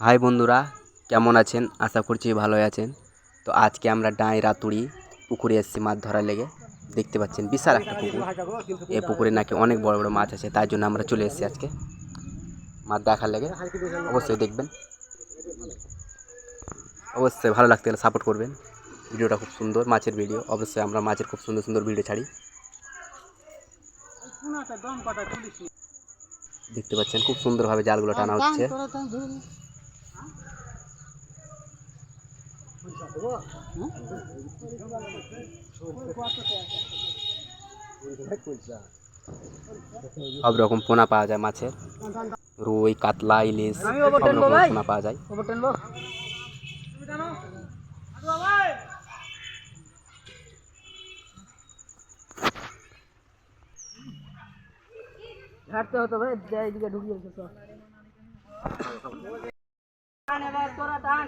High বন্ধুরা, কেমন আছেন? আশা করছি ভালোই আছেন। তো আজকে আমরা ডাঁইরাতুড়ি পুকুরে এসেছি মাছ ধরার লেগে। দেখতে পাচ্ছেন বিশাল একটা পুকুর। এই পুকুরে নাকি অনেক বড় বড় মাছ আছে, তাই জন্য আমরা চলে এসেছি আজকে মাছ দেখার লেগে। অবশ্যই দেখবেন, অবশ্যই ভালো লাগতে গেলে সাপোর্ট করবেন। ভিডিওটা খুব সুন্দর, মাছের ভিডিও। অবশ্যই আমরা মাছের খুব সুন্দর সুন্দর ভিডিও ছাড়ি। দেখতে পাচ্ছেন খুব সুন্দরভাবে জালগুলো টানা হচ্ছে। সব রকম পোনা পাওয়া যায় মাছের, রুই, কাতলা, ইলিশ, সব রকম পোনা পাওয়া যায়। ঘাটতে হতো ভাই, এইদিকে ঢুকিয়ে দিতে তোরা টান।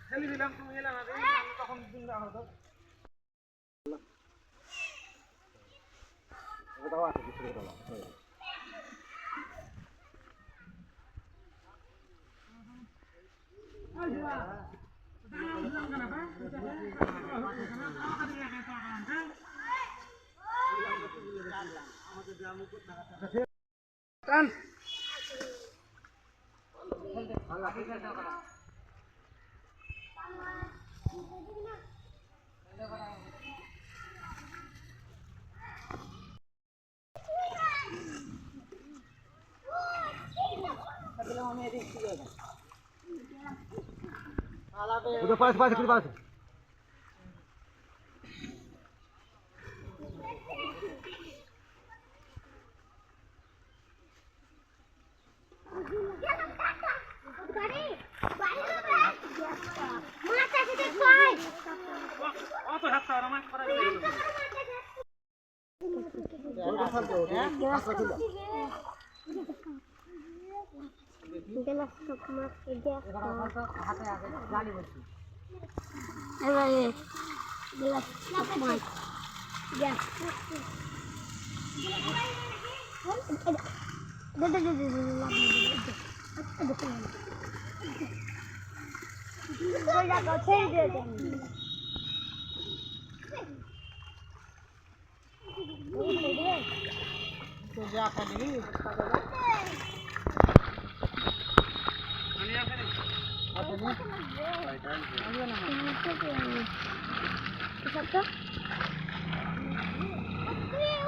খেলি দিলাম, তুমি এলে না, তখন দিন দেওয়া হতো। udah panas panas panas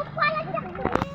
Upala